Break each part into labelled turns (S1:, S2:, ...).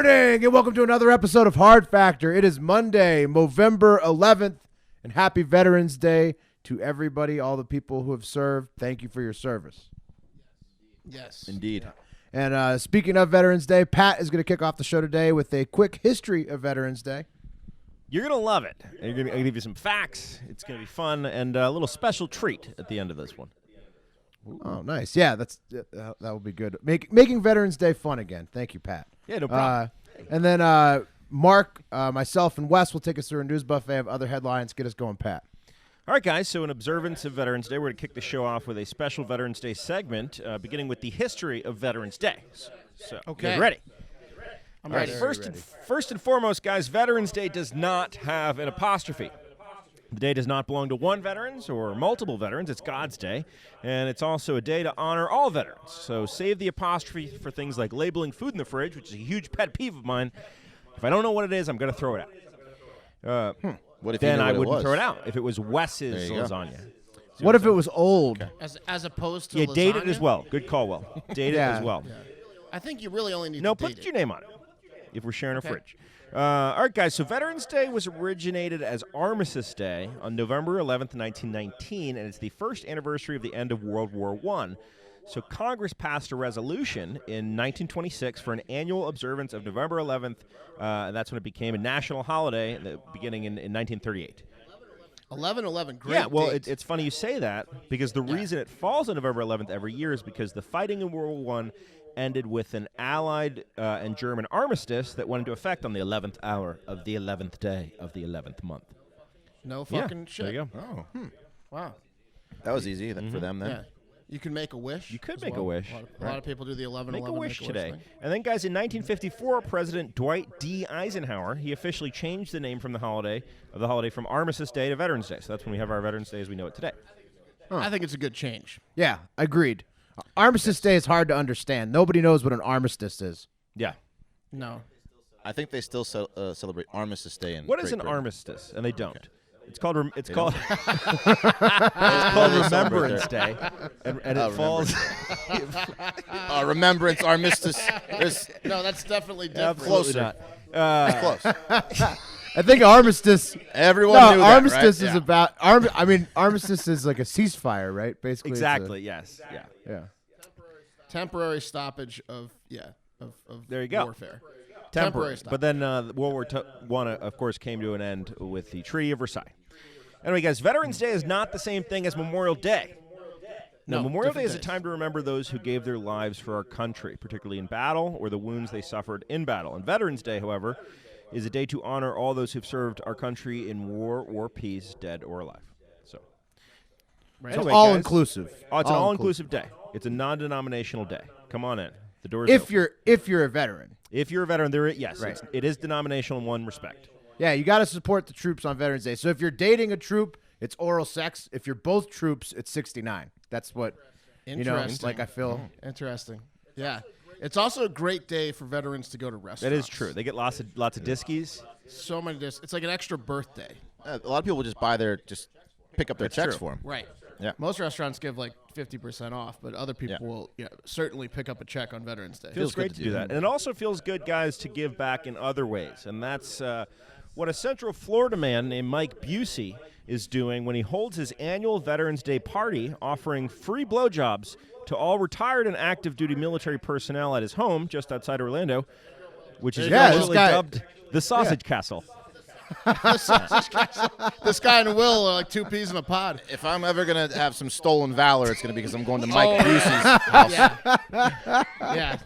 S1: morning, and welcome to another episode of Hard Factor. It is Monday, Movember 11th, and happy Veterans Day to everybody, all the people who have served. Thank you for your service.
S2: Yes.
S3: Indeed.
S1: And speaking of Veterans Day, Pat is going to kick off the show today with a quick history of Veterans Day.
S4: You're going to love it. I'm going to give you some facts. It's going to be fun and a little special treat at the end of this one.
S1: Oh, nice. Yeah, that will be good. Making Veterans Day fun again. Thank you, Pat.
S4: Yeah, no problem.
S1: And then Mark, myself, and Wes will take us through a news buffet of other headlines. Get us going, Pat.
S4: All right, guys, so in observance of Veterans Day, we're going to kick the show off with a special Veterans Day segment, beginning with the history of Veterans Day. So,
S2: Okay.
S4: get ready.
S2: I'm
S4: All right,
S2: ready.
S4: first and foremost, guys, Veterans Day does not have an apostrophe. The day does not belong to one veterans or multiple veterans. It's God's day, and it's also a day to honor all veterans. So save the apostrophe for things like labeling food in the fridge, which is a huge pet peeve of mine. If I don't know what it is, I'm going to throw it out.
S3: What if
S4: Then
S3: you knew
S4: I
S3: what
S4: wouldn't
S3: it was?
S4: throw it out if it was Wes's
S3: There you go.
S4: lasagna.
S1: What if it was old?
S2: As opposed to
S4: Yeah,
S2: lasagna?
S4: date it as well. Good call, Will. Date it
S1: Yeah.
S4: as well.
S2: I think you really only need
S4: No,
S2: to
S4: put
S2: date
S4: your
S2: it.
S4: name on it if we're sharing a fridge. All right, guys, so Veterans Day was originated as Armistice Day on November 11th, 1919, and it's the first anniversary of the end of World War I. So Congress passed a resolution in 1926 for an annual observance of November 11th, and that's when it became a national holiday, beginning in 1938.
S2: 11/11, great
S4: Yeah, well,
S2: date.
S4: it's funny you say that because the reason it falls on November 11th every year is because the fighting in World War I ended with an Allied and German armistice that went into effect on the 11th hour of the 11th day of the 11th month.
S2: No
S4: Yeah,
S2: fucking shit.
S4: there you go.
S3: Oh,
S2: Wow.
S3: that was easy for them then.
S2: Yeah. You can make a wish.
S4: You could
S2: as
S4: make a
S2: well.
S4: wish.
S2: A lot of people do the 11/11
S4: Make a wish today.
S2: thing.
S4: And then, guys, in 1954, President Dwight D. Eisenhower, he officially changed the name from the holiday from Armistice Day to Veterans Day. So that's when we have our Veterans Day as we know it today.
S2: I think it's a good change.
S1: Yeah, agreed. Armistice Day is hard to understand. Nobody knows what an armistice is.
S4: Yeah.
S2: No.
S3: I think they still celebrate Armistice Day in
S4: What is
S3: Great
S4: an
S3: Britain.
S4: armistice? And they don't. It's called it's
S3: They
S4: called
S3: They celebrate
S4: Remembrance
S3: their-
S4: Day, and it falls.
S3: Remembrance, Armistice. There's
S2: No, that's definitely different.
S3: closer. Close.
S1: I think armistice.
S3: Everyone knew that,
S1: armistice
S3: right?
S1: is
S3: Yeah.
S1: about. Armistice is like a ceasefire, right? Basically, it's a-
S4: Exactly. Yes. Yeah.
S1: yeah.
S2: Temporary stoppage of
S4: There you go.
S2: warfare.
S4: Temporary.
S2: stop.
S4: But then World War I, of course, came to an end with the Treaty of Versailles. Anyway, guys, Veterans Day is not the same thing as Memorial Day.
S2: No,
S4: Memorial Day
S2: different
S4: is a
S2: days.
S4: time to remember those who gave their lives for our country, particularly in battle or the wounds they suffered in battle. And Veterans Day, however, is a day to honor all those who've served our country in war or peace, dead or alive. So,
S2: Right.
S4: anyway,
S1: all
S4: guys,
S1: inclusive.
S4: Oh, it's an all-inclusive day. It's a non-denominational day. Come on in. The doors
S1: If
S4: open.
S1: you're a veteran,
S4: If you're a veteran, yes,
S1: Right.
S4: it is denominational in one respect.
S1: yeah, you got to support the troops on Veterans Day. So if you're dating a troop, it's oral sex. If you're both troops, it's 69. That's what
S2: Interesting.
S1: like I feel.
S2: Interesting. Yeah. It's also a great day for veterans to go to restaurants.
S4: That is true. They get lots of diskies.
S2: So many discs. It's like an extra birthday.
S3: A lot of people just pick up their checks for them.
S2: Right.
S3: Yeah.
S2: Most restaurants give like 50% off, but other people will certainly pick up a check on Veterans Day.
S4: Feels
S3: good
S4: great
S3: to
S4: to
S3: do
S4: do that. And it also feels good, guys, to give back in other ways. And that's what a Central Florida man named Mike Busey is doing when he holds his annual Veterans Day party, offering free blowjobs to all retired and active duty military personnel at his home just outside Orlando, which is
S1: Yeah, this
S4: officially
S1: guy-
S4: dubbed the Sausage Castle.
S2: This guy and Will are like two peas in a pod.
S3: If I'm ever going to have some stolen valor, it's going to be because I'm going to Mike
S2: Oh,
S3: Busey's house.
S2: Yeah.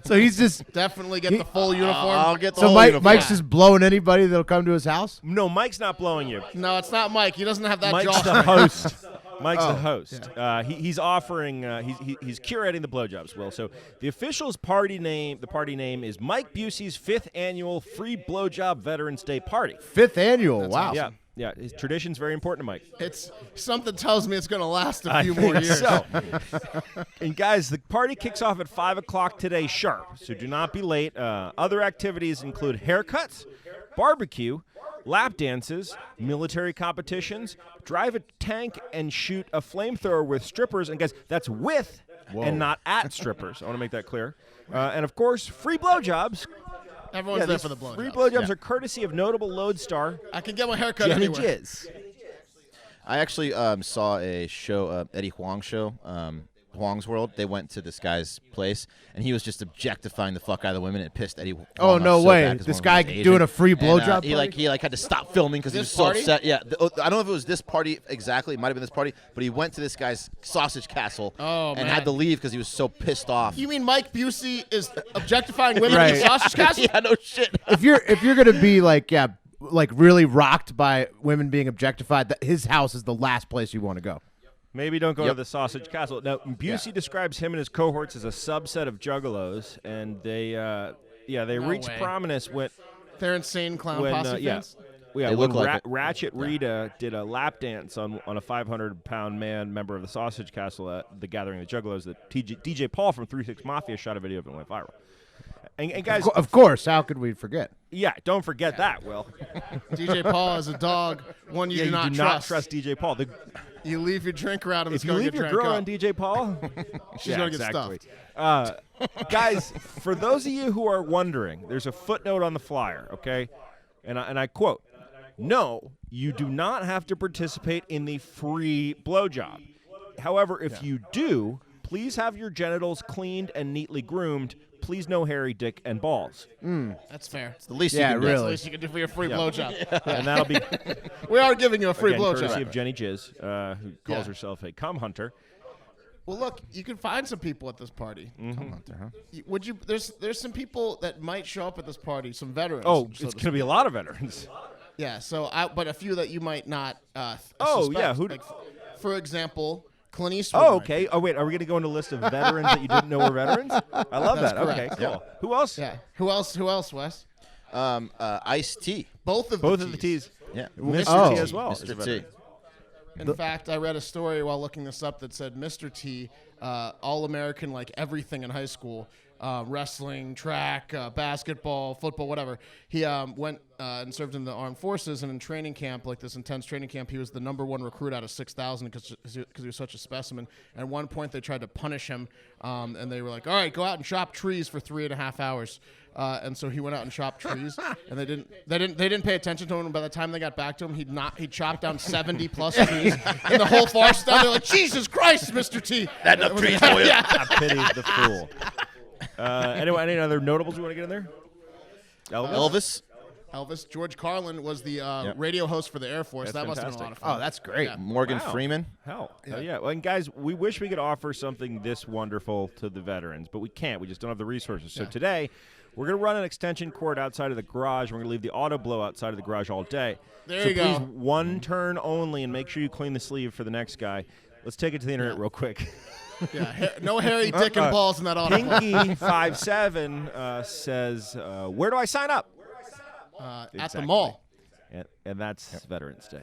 S1: So he's just
S2: Definitely get the full uniform.
S3: I'll get the
S1: so
S3: whole
S1: Mike,
S3: uniform.
S1: Mike's just blowing anybody that'll come to his house.
S4: No, Mike's not blowing you.
S2: No, it's not Mike. He doesn't have that
S4: Mike's
S2: jaw.
S4: the host. Mike's the host. He's offering. He's curating the blowjobs. Will, so the official's party name. The party name is Mike Busey's 5th annual free blowjob Veterans Day party.
S1: 5th annual. Wow.
S4: Yeah, yeah. His tradition's very important to Mike.
S2: It's something tells me it's going to last a
S4: I
S2: few
S4: think
S2: more years.
S4: so. And guys, the party kicks off at 5:00 today sharp. So do not be late. Other activities include haircuts, barbecue, lap dances, military competitions, drive a tank and shoot a flamethrower with strippers. And guys, that's with and not at strippers. I want to make that clear. And of course, free blowjobs.
S2: Everyone's there
S4: these
S2: for the blowjobs.
S4: Free blowjobs are courtesy of notable lodestar
S2: I can get my haircut
S4: Jenny
S2: anywhere.
S4: Jizz.
S3: I actually saw a show, Eddie Huang show, Huang's World. They went to this guy's place, and he was just objectifying the fuck out of the women. It pissed Eddie Huang
S1: Oh,
S3: off
S1: no
S3: so
S1: way.
S3: bad 'cause
S1: This
S3: one
S1: guy
S3: of them was Asian.
S1: doing a free
S3: And,
S1: blowjob
S3: he had to stop filming because he was
S2: This
S3: so
S2: party?
S3: upset. Yeah, I don't know if it was this party exactly. It might have been this party, but he went to this guy's sausage castle
S2: Oh,
S3: and
S2: man.
S3: had to leave because he was so pissed off.
S2: You mean Mike Busey is objectifying women
S1: Right.
S2: in the sausage castle?
S3: Yeah, no shit.
S1: If you're gonna be like really rocked by women being objectified, his house is the last place you want to go.
S4: Maybe don't go to
S3: Yep.
S4: the sausage castle. Now, Busey describes him and his cohorts as a subset of juggalos, and they reached
S2: way.
S4: prominence when
S2: They're insane clown posse fans.
S4: Yeah,
S3: They
S4: when
S3: look like it.
S4: Ratchet Rita did a lap dance on a 500-pound man, member of the Sausage Castle at the Gathering of the Juggalos, that DJ Paul from 3 6 Mafia shot a video of it and went viral. And guys,
S1: Of course, how could we forget?
S4: yeah, don't forget that, Will.
S2: DJ Paul is a dog, one you
S4: Yeah,
S2: do
S4: you
S2: not
S4: do
S2: trust.
S4: not trust DJ Paul.
S2: You leave your drink around and
S4: If
S2: it's
S4: you
S2: going to
S4: leave
S2: get
S4: your
S2: drank
S4: girl
S2: up.
S4: on DJ Paul,
S2: She's gonna get stuffed.
S4: Guys, for those of you who are wondering, there's a footnote on the flyer, okay? And I quote, "No, you do not have to participate in the free blowjob. However, if you do, please have your genitals cleaned and neatly groomed. Please no hairy dick and balls."
S2: That's fair.
S3: The least
S1: Yeah,
S3: you can do.
S2: That's the
S1: really.
S2: least you can do for your free blowjob.
S4: And that'll be
S2: We are giving you a free
S4: again, courtesy
S2: blowjob.
S4: of Jenny Jizz, who calls herself a cum hunter.
S2: Well, look, you can find some people at this party. Would you? There's some people that might show up at this party. Some veterans.
S4: Oh,
S2: so
S4: it's
S2: to
S4: going to be a lot of veterans.
S2: Yeah, so but a few that you might not.
S4: Oh,
S2: suspect.
S4: yeah, who
S2: Like, for example, Clint Eastwood.
S4: Oh,
S2: might
S4: okay. Oh, wait. Are we going to go into a list of veterans that you didn't know were veterans? I love
S2: That's
S4: that. Okay,
S2: correct.
S4: cool. Who else?
S2: be. Yeah. Who else, Wes?
S3: Ice-T.
S2: Both of
S4: Both
S2: the
S4: of the
S2: T's.
S4: T's.
S3: Yeah.
S4: Mr. T as well. is a
S3: Mr. T.
S4: veteran.
S2: In fact, I read a story while looking this up that said Mr. T, All-American, like everything in high school, wrestling, track, basketball, football, whatever. He went and served in the armed forces, and in training camp, like this intense training camp, he was the #1 recruit out of 6,000 because he was such a specimen. At one point, they tried to punish him, and they were like, "All right, go out and chop trees for 3.5 hours." And so he went out and chopped trees, and they didn't pay attention to him. And by the time they got back to him, he chopped down 70 plus trees, and the whole forest down. They're like, "Jesus Christ, Mr. T!"
S3: That enough trees for you.
S4: I pity the fool. Anyway, any other notables you want to get in there?
S3: Elvis.
S2: George Carlin was the radio host for the Air Force.
S4: That's
S2: that must have been a lot of fun.
S1: Oh, that's great.
S2: Yeah.
S3: Morgan
S4: Wow.
S3: Freeman.
S4: Hell, yeah. Well, and guys, we wish we could offer something this wonderful to the veterans, but we can't. We just don't have the resources. So today, we're going to run an extension cord outside of the garage. We're going to leave the auto blow outside of the garage all day.
S2: There
S4: so
S2: you
S4: please,
S2: go.
S4: one turn only, and make sure you clean the sleeve for the next guy. Let's take it to the internet real quick.
S2: Yeah, no hairy dick and balls in that auto.
S4: Pinky57 says, where do I sign up?
S2: At the
S4: Exactly.
S2: mall.
S4: And that's Veterans Day.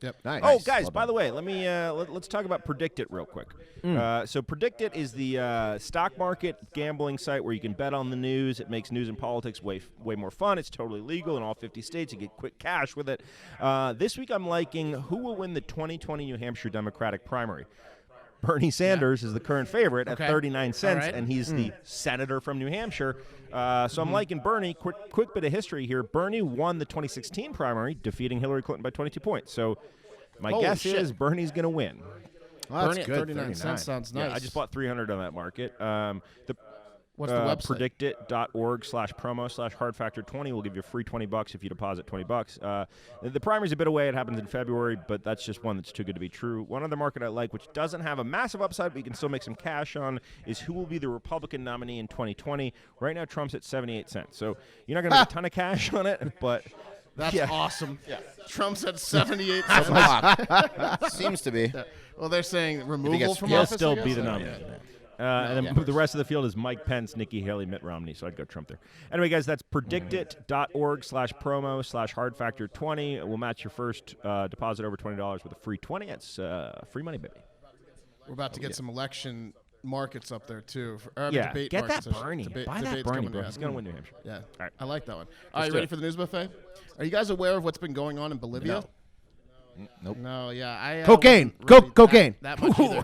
S2: Yep.
S1: Nice.
S4: Oh, guys! By the way, let me let's talk about Predict It real quick. So Predict It is the stock market gambling site where you can bet on the news. It makes news and politics way more fun. It's totally legal in all 50 states. You get quick cash with it. This week, I'm liking who will win the 2020 New Hampshire Democratic primary. Bernie Sanders is the current favorite at 39 cents,
S2: All right.
S4: and he's the senator from New Hampshire. So I'm liking Bernie. Quick bit of history here. Bernie won the 2016 primary, defeating Hillary Clinton by 22 points. So my
S2: Holy
S4: guess
S2: shit.
S4: is Bernie's going to win.
S1: Well, that's
S2: Bernie at
S1: good.
S2: 39 cents sounds nice.
S4: Yeah, I just bought 300 on that market.
S2: What's the website?
S4: Predictit.org/promo/hardfactor20 will give you a free $20 if you deposit $20. The primary's a bit away. It happens in February, but that's just one that's too good to be true. One other market I like, which doesn't have a massive upside, but you can still make some cash on, is who will be the Republican nominee in 2020. Right now, Trump's at 78 cents. So you're not going to make a ton of cash on it, but
S2: That's
S4: yeah.
S2: awesome. Trump's at 78
S3: That's
S2: cents.
S3: a lot. Seems to be.
S2: Well, they're saying removal
S3: gets-
S2: from
S4: He'll
S2: office.
S4: still
S2: I
S4: be
S2: guess?
S4: the nominee. And then the rest of the field is Mike Pence, Nikki Haley, Mitt Romney. So I'd go Trump there. Anyway, guys, that's predictit.org/promo/hardfactor20. We'll match your first deposit over $20 with a free 20. It's free money, baby.
S2: We're about to get some election markets up there too.
S4: Yeah,
S2: debate
S4: get
S2: markets,
S4: that
S2: I should-
S4: Bernie.
S2: debate-
S4: Buy that
S2: debates
S4: Bernie,
S2: coming
S4: bro.
S2: up.
S4: He's going to win New Hampshire.
S2: Yeah,
S4: right.
S2: I like that one. All right,
S4: do
S2: ready
S4: it.
S2: for the news buffet? Are you guys aware of what's been going on in Bolivia?
S3: Nope.
S2: No, yeah,
S1: Cocaine.
S2: wasn't really
S1: Cocaine.
S2: That much either.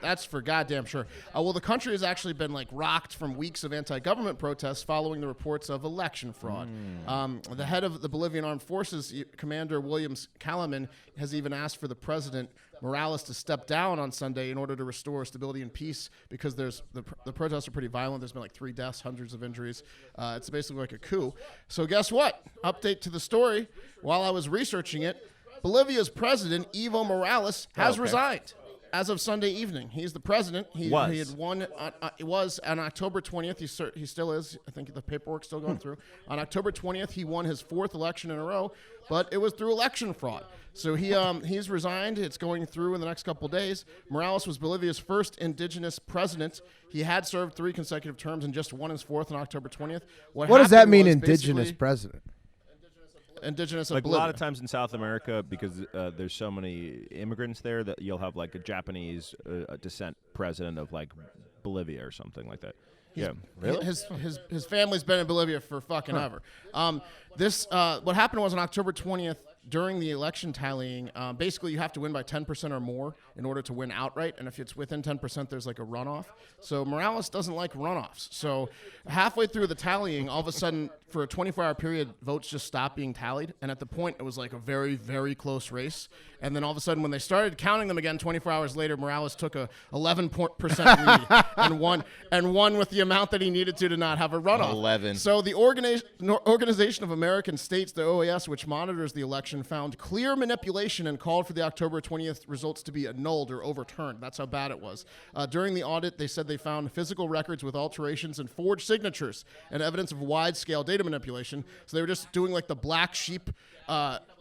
S2: That's for goddamn sure. Well, the country has actually been like rocked from weeks of anti-government protests following the reports of election fraud. The head of the Bolivian Armed Forces, Commander Williams Kalaman, has even asked for the president Morales to step down on Sunday in order to restore stability and peace, because there's the protests are pretty violent. There's been like 3 deaths, hundreds of injuries. It's basically like a coup. So guess what? Update to the story. While I was researching it, Bolivia's president, Evo Morales, has resigned as of Sunday evening. He's the president. He had won. It was on October 20th. He still is. I think the paperwork's still going through. On October 20th, he won his 4th election in a row, but it was through election fraud. So he's resigned. It's going through in the next couple of days. Morales was Bolivia's first indigenous president. He had served 3 consecutive terms and just won his 4th on October 20th.
S1: What does that mean, indigenous president?
S2: Indigenous of
S4: like
S2: Bolivia.
S4: a lot of times in South America, because there's so many immigrants there, that you'll have like a Japanese descent president of like Bolivia or something like that.
S2: Really? His family's been in Bolivia for fucking ever. What happened was on October 20th, during the election tallying, basically you have to win by 10% or more in order to win outright, and if it's within 10%, there's like a runoff. So Morales doesn't like runoffs. So halfway through the tallying, all of a sudden, for a 24-hour period, votes just stopped being tallied, and at the point, it was like a very, very close race. And then all of a sudden, when they started counting them again 24 hours later, Morales took a 11% lead and won with the amount that he needed to not have a runoff.
S3: 11.
S2: So the Organization of American States, the OAS, which monitors the election, found clear manipulation and called for the October 20th results to be annulled or overturned. That's how bad it was. During the audit, they said they found physical records with alterations and forged signatures and evidence of wide-scale data manipulation. So they were just doing like the black sheep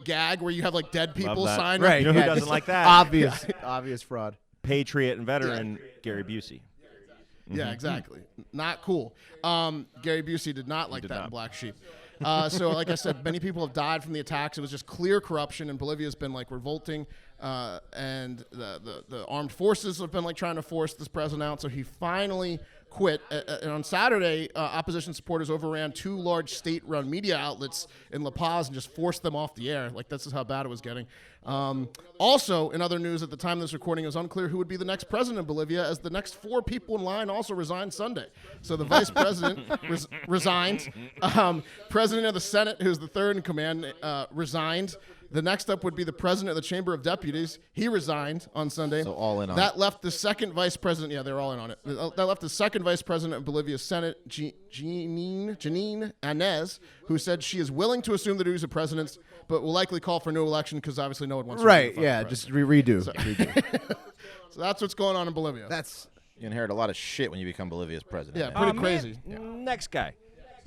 S2: gag where you have like dead people sign.
S1: Right.
S4: You know who doesn't like that?
S1: Obvious fraud.
S4: Patriot and veteran Gary Busey.
S2: Yeah, exactly. Not cool. Gary Busey did not like that in Black Sheep. So, like I said, many people have died from the attacks. It was just clear corruption, and Bolivia's been like revolting, and the armed forces have been like trying to force this president out. So he finally quit. And on Saturday, opposition supporters overran 2 large state-run media outlets in La Paz and just forced them off the air. Like, this is how bad it was getting. Also, in other news, at the time of this recording, it was unclear who would be the next president of Bolivia, as the next 4 people in line also resigned Sunday. So the vice president resigned. President of the Senate, who's the 3rd in command, resigned. The next up would be the president of the Chamber of Deputies. He resigned on Sunday.
S3: So all in on
S2: that left the second vice president. Yeah, they're all in on it. That left the second vice president of Bolivia's Senate, Janine Anez, who said she is willing to assume the duties of president, but will likely call for a new election because obviously no one wants to.
S1: Right? Yeah, just redo.
S2: So that's what's going on in Bolivia.
S3: You inherit a lot of shit when you become Bolivia's president.
S2: Yeah, pretty crazy.
S4: Next guy.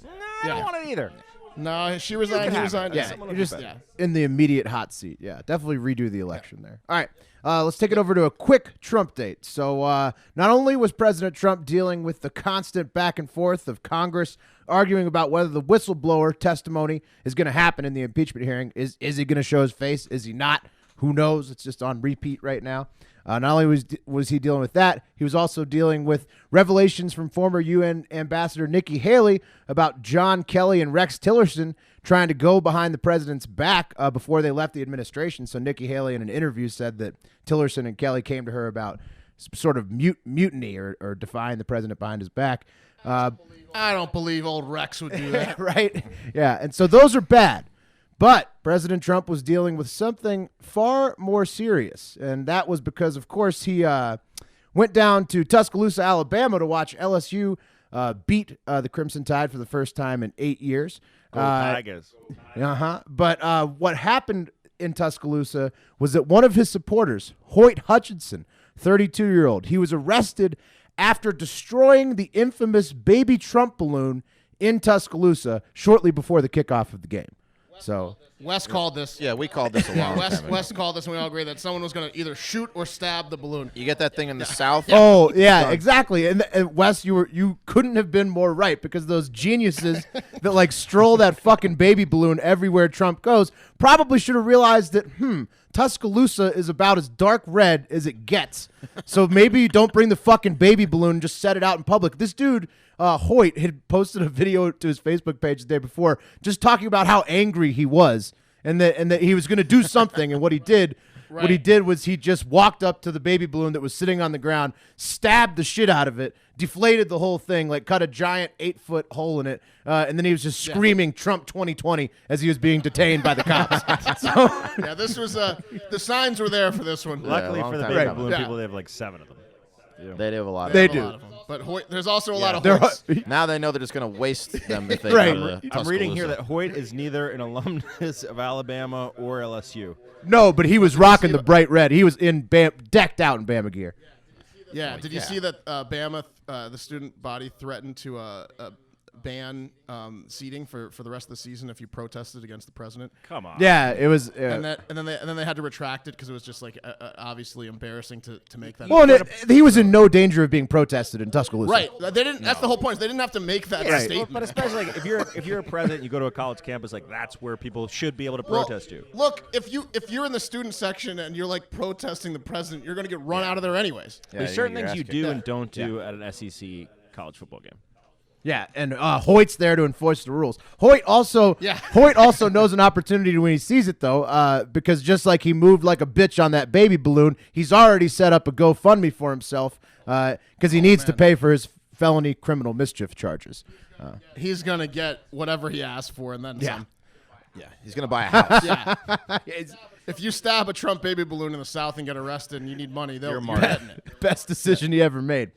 S4: No, I don't want it either.
S2: No, she resigned. He resigned.
S1: Yeah, you're just in the immediate hot seat. Yeah, definitely redo the election there. All right, let's take it over to a quick Trump date. So not only was President Trump dealing with the constant back and forth of Congress arguing about whether the whistleblower testimony is going to happen in the impeachment hearing. Is he going to show his face? Is he not? Who knows? It's just on repeat right now. Not only was he dealing with that, he was also dealing with revelations from former UN Ambassador Nikki Haley about John Kelly and Rex Tillerson trying to go behind the president's back before they left the administration. So Nikki Haley in an interview said that Tillerson and Kelly came to her about sort of mutiny or defying the president behind his back.
S2: I don't believe old Rex would do that.
S1: Right? Yeah, and so those are bad. But President Trump was dealing with something far more serious, and that was because, of course, he went down to Tuscaloosa, Alabama to watch LSU beat the Crimson Tide for the first time in 8 years.
S4: Go Tigers.
S1: But what happened in Tuscaloosa was that one of his supporters, Hoyt Hutchinson, 32-year-old, he was arrested after destroying the infamous baby Trump balloon in Tuscaloosa shortly before the kickoff of the game. So
S2: Wes called this.
S3: Yeah, we called this a long time ago.
S2: Wes called this, and we all agreed that someone was going to either shoot or stab the balloon.
S3: You get that thing in the South?
S1: Oh, yeah, exactly. And Wes, you couldn't have been more right, because those geniuses that like stroll that fucking baby balloon everywhere Trump goes probably should have realized that, Tuscaloosa is about as dark red as it gets. So maybe you don't bring the fucking baby balloon and just set it out in public. This dude, Hoyt, had posted a video to his Facebook page the day before just talking about how angry he was and that he was going to do something. And what he did.
S2: Right.
S1: What he did was he just walked up to the baby balloon that was sitting on the ground, stabbed the shit out of it, deflated the whole thing, like cut a giant 8-foot hole in it, and then he was just screaming Trump 2020 as he was being detained by the cops.
S2: Yeah, this was the signs were there for this one.
S4: Luckily
S3: long
S4: for the
S3: time
S4: baby
S3: coming.
S4: balloon
S2: Yeah.
S4: people, they have like 7 of them.
S3: They do have a lot of
S1: They
S3: them.
S1: do.
S2: A lot of them. But there's also a lot of
S1: They're-
S2: Hoyts.
S3: Now they know they're just going to waste them if they
S1: Right.
S3: go to
S4: I'm reading here
S3: Tuscaloosa.
S4: that Hoyt is neither an alumnus of Alabama or LSU.
S1: No, but he was rocking the bright red. He was decked out in Bama gear.
S2: Yeah. Did you see that Bama, the student body, threatened to ban seating for the rest of the season if you protested against the president?
S4: Come on.
S1: Yeah, it was.
S2: And then they had to retract it because it was just like obviously embarrassing to make that.
S1: Well, he was in no danger of being protested in Tuscaloosa.
S2: Right. They didn't. That's the whole point. They didn't have to make that
S1: Right.
S2: statement.
S4: But especially like, if you're a president, you go to a college campus, like that's where people should be able to
S2: Well,
S4: protest you.
S2: Look, if you're in the student section and you're like protesting the president, you're going to get run out of there anyways.
S3: Yeah,
S4: There's
S3: you're
S4: certain
S3: gonna
S4: things
S3: get
S4: you
S3: your
S4: do
S3: ass
S4: and don't do at an SEC college football game.
S1: Yeah, and Hoyt's there to enforce the rules. Hoyt also knows an opportunity when he sees it, though, because just like he moved like a bitch on that baby balloon, he's already set up a GoFundMe for himself because he needs to pay for his felony criminal mischief charges.
S2: He's going to get whatever he asked for and then some.
S3: Yeah, he's going to buy a house.
S2: Yeah. If you stab a Trump baby balloon in the South and get arrested and you need money, you're
S4: martyr.
S2: getting it.
S1: Best decision he ever made.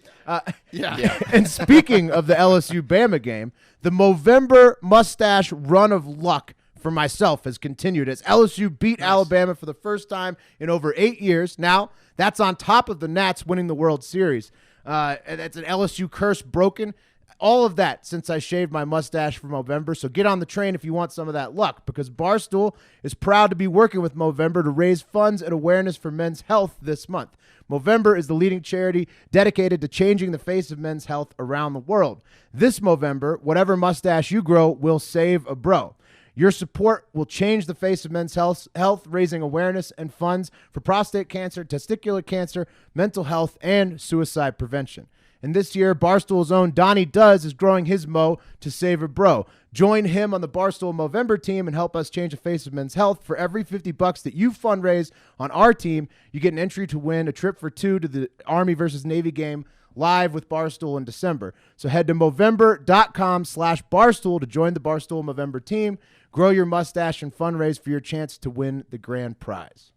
S2: Yeah.
S1: And speaking of the LSU Bama game, the Movember mustache run of luck for myself has continued as LSU beat Alabama for the first time in over 8 years. Now, that's on top of the Nats winning the World Series. And that's an LSU curse broken. All of that since I shaved my mustache for Movember. So get on the train if you want some of that luck, because Barstool is proud to be working with Movember to raise funds and awareness for men's health this month. Movember is the leading charity dedicated to changing the face of men's health around the world. This Movember, whatever mustache you grow will save a bro. Your support will change the face of men's health, raising awareness and funds for prostate cancer, testicular cancer, mental health, and suicide prevention. And this year, Barstool's own Donnie Does is growing his mo to save a bro. Join him on the Barstool Movember team and help us change the face of men's health. For every $50 that you fundraise on our team, you get an entry to win a trip for 2 to the Army versus Navy game live with Barstool in December. So head to Movember.com/Barstool to join the Barstool Movember team. Grow your mustache and fundraise for your chance to win the grand prize.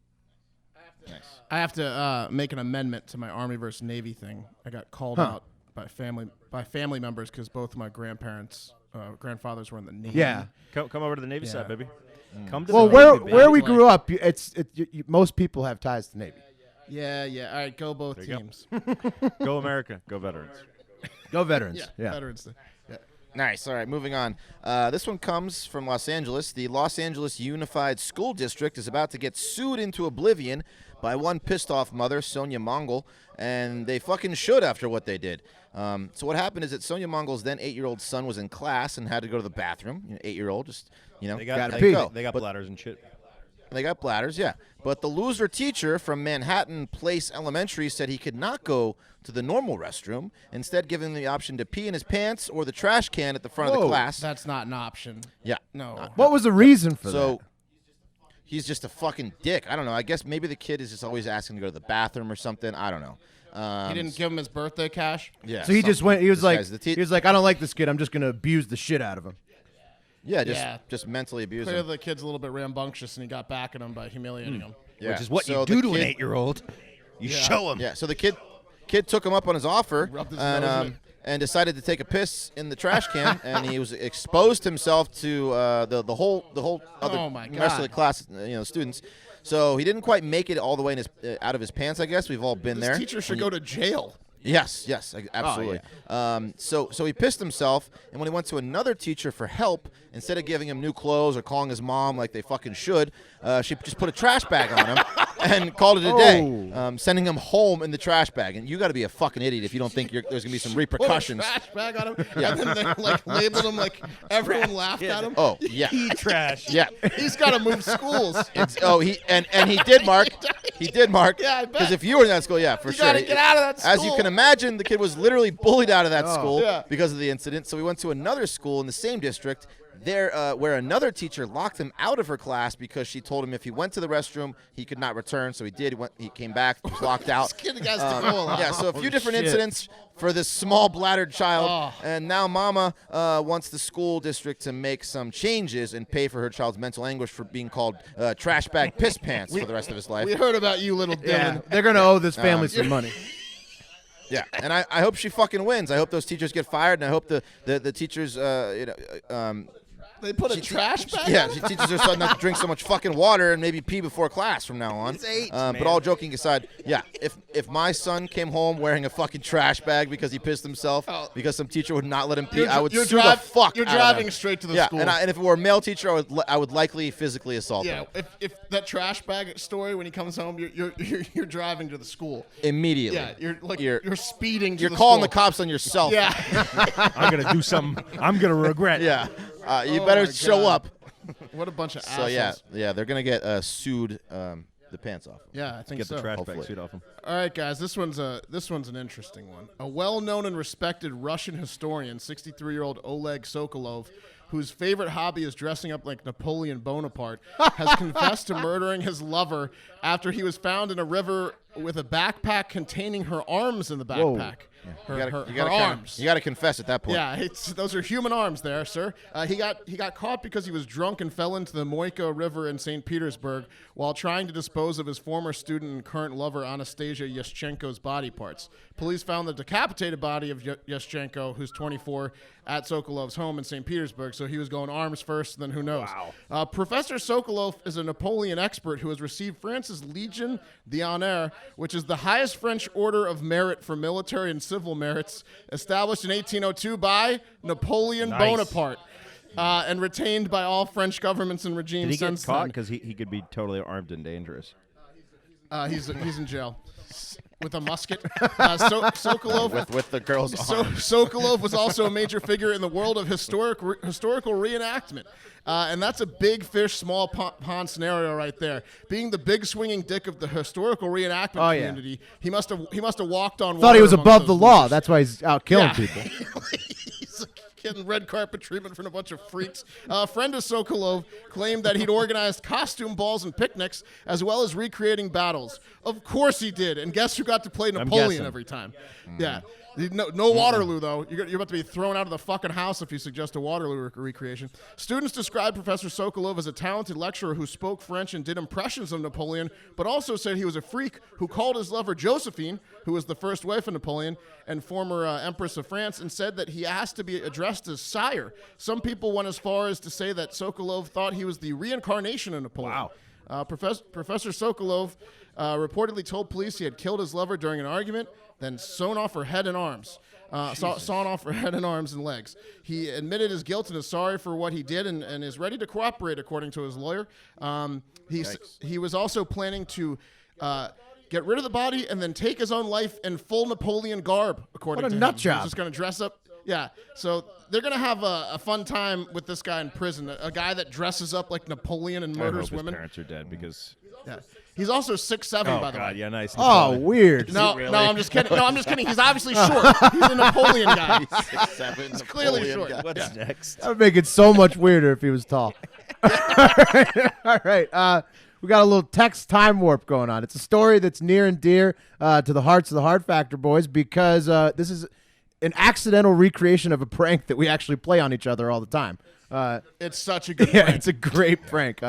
S2: I have to make an amendment to my Army versus Navy thing. I got called out by family members because both of my grandfathers were in the Navy.
S1: Yeah.
S4: Come over to the Navy side, baby. Come to
S1: Well,
S4: the
S1: where
S4: Navy, baby.
S1: where we grew up, most people have ties to Navy.
S2: Yeah. All right, go both
S4: There you go.
S2: teams.
S4: Go America, go veterans.
S1: Go veterans.
S2: Yeah, Veterans Day. Yeah.
S3: Nice. All right, moving on. This one comes from Los Angeles. The Los Angeles Unified School District is about to get sued into oblivion by one pissed-off mother, Sonia Mongol, and they fucking should after what they did. So what happened is that Sonia Mongol's then 8-year-old son was in class and had to go to the bathroom. 8-year-old, just,
S4: They
S1: Gotta
S4: got,
S1: pee.
S4: they got bladders and shit.
S3: They got bladders, yeah. But the loser teacher from Manhattan Place Elementary said he could not go to the normal restroom, instead giving him the option to pee in his pants or the trash can at the front of the
S1: Whoa.
S3: class.
S2: That's not an option.
S3: Yeah.
S2: No.
S1: What was the reason for
S3: So
S1: that?
S3: he's just a fucking dick. I don't know. I guess maybe the kid is just always asking to go to the bathroom or something. I don't know.
S2: He didn't give him his birthday cash.
S3: Yeah.
S1: So he just went. He was
S3: This
S1: like,
S3: guy's the
S1: I don't like this kid. I'm just gonna abuse the shit out of him.
S3: Yeah, just mentally abuse
S2: Clearly
S3: him.
S2: the kid's a little bit rambunctious, and he got back at him by humiliating him.
S3: Yeah.
S4: Which is what
S3: So
S4: you do
S3: the
S4: to an
S3: kid-
S4: 8-year-old. You show him.
S3: Yeah. So the kid took him up on his offer
S2: Rubbed his nose in it.
S3: and decided to take a piss in the trash can, and he was exposed himself to the whole other
S2: Oh, my
S3: rest of the
S2: God.
S3: class, students. So he didn't quite make it all the way in his out of his pants. I guess we've all been
S2: This
S3: there.
S2: teacher should go to jail.
S3: Yes, absolutely. So he pissed himself, and when he went to another teacher for help, instead of giving him new clothes or calling his mom like they fucking should, she just put a trash bag on him and called it a day, sending him home in the trash bag. And you got to be a fucking idiot if you don't think there's going to be some repercussions.
S2: Put a trash bag on him, and then they labeled him like everyone laughed at him.
S3: Oh, yeah.
S4: Trash.
S3: Yeah.
S2: He's got to move schools.
S3: He did, Mark. He did, Mark.
S2: Yeah, I bet.
S3: Because if you were in that school, yeah, for
S2: You
S3: sure.
S2: gotta get out of that
S3: As you
S2: school.
S3: can imagine, the kid was literally bullied out of that school
S2: Yeah.
S3: because of the incident. So we went to another school in the same district. where another teacher locked him out of her class because she told him if he went to the restroom, he could not return. So he did. He came back, he was locked out.
S2: This kid has to go a lot.
S3: Yeah, so a few different incidents for this small bladdered child. And now Mama wants the school district to make some changes and pay for her child's mental anguish for being called trash bag piss pants for the rest of his life.
S2: We heard about you, little Dylan.
S1: Yeah, they're going to owe this family some money.
S3: Yeah, and I hope she fucking wins. I hope those teachers get fired, and I hope the teachers,
S2: they put a trash bag.
S3: Yeah, she teaches her son not to drink so much fucking water and maybe pee before class from now on.
S1: He's 8,
S3: but all joking aside, yeah, if my son came home wearing a fucking trash bag because he pissed himself because some teacher would not let him pee, I would sue the fuck
S2: You're
S3: out of
S2: driving
S3: them.
S2: straight to the
S3: Yeah,
S2: school.
S3: and if it were a male teacher, I would likely physically assault him.
S2: Yeah, if that trash bag story when he comes home, you're driving to the school
S3: Immediately.
S2: Yeah, you're speeding.
S3: You're
S2: to the
S3: calling
S2: school.
S3: the cops on yourself.
S2: Yeah.
S4: I'm gonna do something I'm gonna regret.
S3: Yeah. You better
S2: my
S3: show
S2: God.
S3: up.
S2: What a bunch of
S3: So
S2: assholes.
S3: yeah, they're gonna get sued the pants off.
S2: Yeah, I think
S4: Get
S2: so.
S4: the trash
S3: Hopefully.
S4: bag suit off him.
S2: All right, guys, this one's an interesting one. A well-known and respected Russian historian, 63-year-old Oleg Sokolov, whose favorite hobby is dressing up like Napoleon Bonaparte, has confessed to murdering his lover after he was found in a river with a backpack containing her arms in the backpack. Her arms.
S3: You gotta confess at that point.
S2: Yeah, those are human arms there, sir. He got caught because he was drunk and fell into the Moika River in St. Petersburg while trying to dispose of his former student and current lover Anastasia Yushchenko's body parts. Police found the decapitated body of Yushchenko, who's 24, at Sokolov's home in St. Petersburg, so he was going arms first, and then who knows. Wow. Professor Sokolov is a Napoleon expert who has received France's Legion d'Honneur, which is the highest French order of merit for military and civil merits, established in 1802 by Napoleon Bonaparte. And retained by all French governments and regimes
S4: Did he get
S2: since
S4: caught?
S2: then.
S4: Because he could be totally armed and dangerous.
S2: He's in jail with a musket. Sokolov
S3: with the girl's arm.
S2: Sokolov was also a major figure in the world of historical reenactment. And that's a big fish, small pond scenario right there. Being the big swinging dick of the historical reenactment community, he must have walked on water.
S1: Thought he was
S2: amongst
S1: above
S2: those
S1: the law.
S2: losers.
S1: That's why he's out killing people.
S2: He's getting red carpet treatment from a bunch of freaks. A friend of Sokolov claimed that he'd organized costume balls and picnics, as well as recreating battles. Of course he did. And guess who got to play Napoleon
S4: guessing.
S2: every time? Yeah. No Waterloo, though. You're about to be thrown out of the fucking house if you suggest a Waterloo recreation. Students described Professor Sokolov as a talented lecturer who spoke French and did impressions of Napoleon, but also said he was a freak who called his lover Josephine, who was the first wife of Napoleon and former Empress of France, and said that he asked to be addressed as sire. Some people went as far as to say that Sokolov thought he was the reincarnation of Napoleon. Wow. Professor Sokolov reportedly told police he had killed his lover during an argument, then sawn off her head and arms. Sawn off her head and arms and legs. He admitted his guilt and is sorry for what he did and is ready to cooperate, according to his lawyer. He was also planning to get rid of the body and then take his own life in full Napoleon garb, according to him.
S1: nut job.
S2: He's just going to dress up. Yeah, so they're going to have a fun time with this guy in prison, a guy that dresses up like Napoleon and
S4: I
S2: murders
S4: hope his
S2: women.
S4: parents are dead because.
S2: Yeah. He's also 6'7", by the
S4: God,
S2: way.
S4: yeah, nice.
S1: Oh, weird.
S2: No, I'm just kidding. No, I'm just kidding. He's obviously short. He's a Napoleon guy.
S3: 6'7",
S2: He's clearly
S3: Napoleon
S2: short.
S3: guy.
S4: What's next?
S1: That would make it so much weirder if he was tall. All right. We got a little text time warp going on. It's a story that's near and dear to the hearts of the Hard Factor boys because this is an accidental recreation of a prank that we actually play on each other all the time.
S2: It's such a good
S1: Yeah,
S2: prank.
S1: it's a great prank.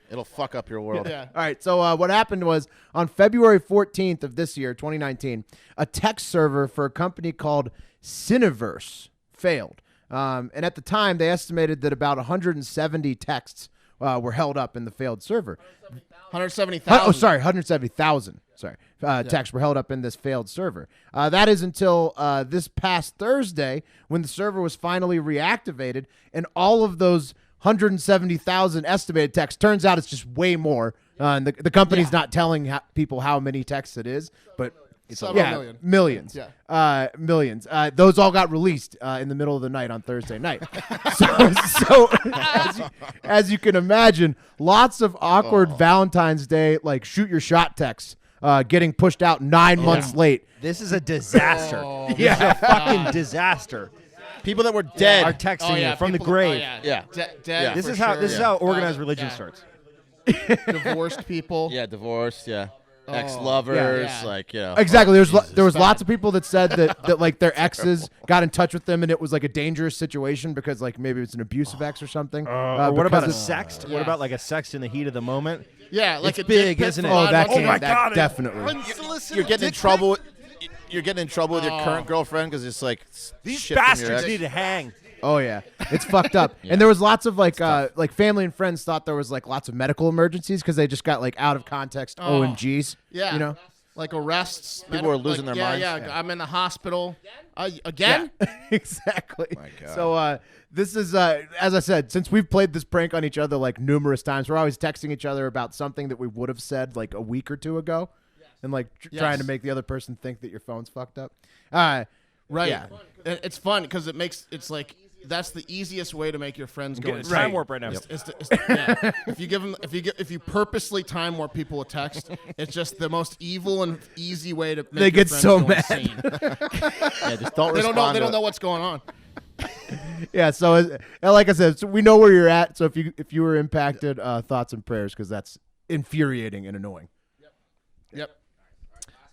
S3: It'll fuck up your world.
S2: Yeah.
S1: All right, so what happened was on February 14th of this year, 2019, a text server for a company called Cineverse failed. And at the time, they estimated that about 170 texts were held up in the failed server.
S2: 170,000.
S1: Oh, sorry, 170,000. Texts were held up in this failed server. That is until this past Thursday when the server was finally reactivated, and all of those 170,000 estimated texts. Turns out it's just way more. And the company's not telling people how many texts it is, but
S2: It's million.
S1: millions.
S2: Yeah.
S1: Millions. Those all got released in the middle of the night on Thursday night. so as you can imagine, lots of awkward Valentine's Day, like shoot your shot texts getting pushed out 9 months late.
S4: This is a disaster.
S2: Oh,
S4: This is a fucking disaster.
S3: People that were dead.
S4: are texting you from the
S2: people-
S4: grave.
S2: Yeah. Dead
S4: This
S2: for
S4: is how
S2: sure.
S4: this is how organized religion starts.
S2: Divorced people.
S3: Yeah, divorced. Yeah,
S2: Oh.
S3: ex-lovers.
S2: Yeah.
S3: Like
S1: Exactly. There was
S2: bad.
S1: lots of people that said that like their exes got in touch with them and it was like a dangerous situation because like maybe it's an abusive ex or something.
S4: Or what about a
S1: because
S4: sext?
S2: Yeah.
S4: What about like a sext in the heat of the moment?
S2: Yeah, like
S4: It's
S2: a
S4: big,
S2: dick pic
S4: isn't it?
S2: from
S1: Oh, that
S2: Ron-
S1: came.
S4: my
S1: that
S4: God,
S1: definitely.
S3: You're getting in trouble. You're getting in trouble with your current girlfriend because it's like
S4: These
S3: shit from your
S4: bastards
S3: ex.
S4: need to hang.
S1: Oh yeah, it's fucked up. And there was lots of like family and friends thought there was like lots of medical emergencies because they just got like out of context OMGs.
S2: Yeah.
S1: You know.
S2: Like arrests.
S3: People are losing their minds.
S2: Yeah, I'm in the hospital. Again?
S1: Exactly.
S3: My God.
S1: So this is as I said, since we've played this prank on each other like numerous times, we're always texting each other about something that we would have said like a week or two ago, and like trying to make the other person think that your phone's fucked up.
S2: Right.
S1: Yeah.
S2: It's fun because it's like that's the easiest way to make your friends go
S4: Get a
S2: insane.
S4: time warp right now.
S2: Yeah. If you purposely time warp people a text, it's just the most evil and easy way to make
S1: They
S2: your
S1: get
S2: friends
S1: so
S2: go
S1: mad.
S2: insane.
S3: Yeah, just don't
S2: They
S3: respond.
S2: don't
S3: to it.
S2: know what's going on.
S1: Yeah. So like I said, so we know where you're at. So if you were impacted, thoughts and prayers because that's infuriating and annoying.
S2: Yep.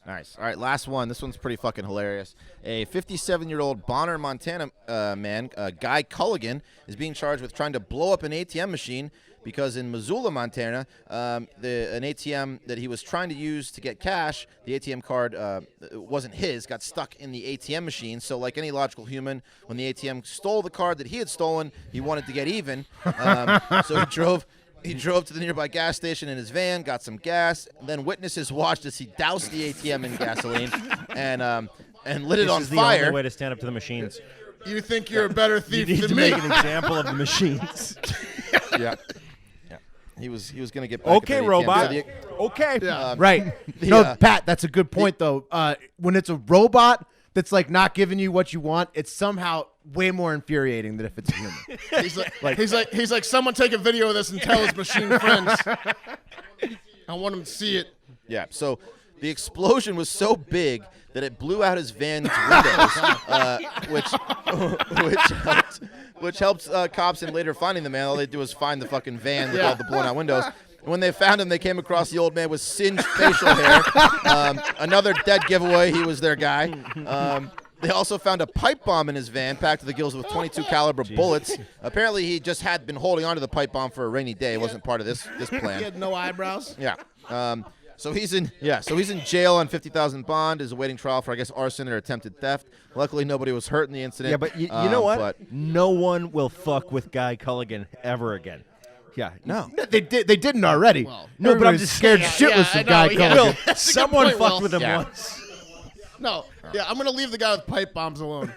S3: Nice. All right, last one. This one's pretty fucking hilarious. A 57-year-old Bonner, Montana man, Guy Culligan, is being charged with trying to blow up an ATM machine because in Missoula, Montana, an ATM that he was trying to use to get cash, the ATM card wasn't his, got stuck in the ATM machine. So like any logical human, when the ATM stole the card that he had stolen, he wanted to get even. So he drove to the nearby gas station in his van, got some gas, and then witnesses watched as he doused the ATM in gasoline and lit it
S4: This
S3: on
S4: is the
S3: fire.
S4: only way to stand up to the machines.
S2: You think you're a better
S4: You
S2: thief
S4: need
S2: than
S4: to
S2: me?
S4: make an example of the machines.
S3: Yeah. He was gonna get back at
S4: Okay,
S3: that ATM.
S4: robot.
S3: So the-
S4: Okay.
S1: Right. No, Pat, that's a good point though. When it's a robot that's like not giving you what you want, it's somehow way more infuriating than if it's a human.
S2: He's like, someone take a video of this and tell his machine friends. I want him to see it.
S3: Yeah. So the explosion was so big that it blew out his van's windows, which helped cops in later finding the man. All they do is find the fucking van with all the blown out windows. And when they found him, they came across the old man with singed facial hair. Another dead giveaway. He was their guy. They also found a pipe bomb in his van, packed to the gills with 22 caliber bullets. Apparently, he just had been holding onto the pipe bomb for a rainy day. It wasn't part of this plan.
S2: He had no eyebrows.
S3: Yeah. So he's in jail on $50,000 bond. Is awaiting trial for I guess arson or attempted theft. Luckily, nobody was hurt in the incident.
S4: Yeah, but you know what?
S3: But
S4: No one will fuck with Guy Culligan ever again. Yeah.
S3: no.
S1: They didn't already.
S2: Well,
S4: No, but I'm
S1: Everybody's
S4: just
S1: scared
S4: saying,
S1: shitless
S2: I
S1: of
S2: know,
S1: Guy
S2: yeah.
S1: Culligan.
S4: Will,
S2: That's a good
S4: someone
S2: point,
S4: fucked
S2: Will.
S4: with him
S3: Yeah.
S4: once.
S2: No. Yeah, I'm gonna leave the guy with pipe bombs alone.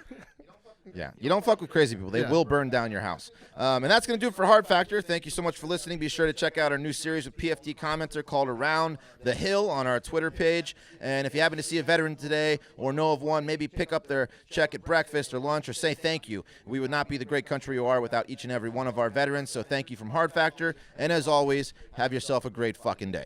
S3: Yeah, you don't fuck with crazy people. They will burn down your house. And that's going to do it for Hard Factor. Thank you so much for listening. Be sure to check out our new series with PFT commenter called Around the Hill on our Twitter page. And if you happen to see a veteran today or know of one, maybe pick up their check at breakfast or lunch or say thank you. We would not be the great country you are without each and every one of our veterans. So thank you from Hard Factor. And as always, have yourself a great fucking day.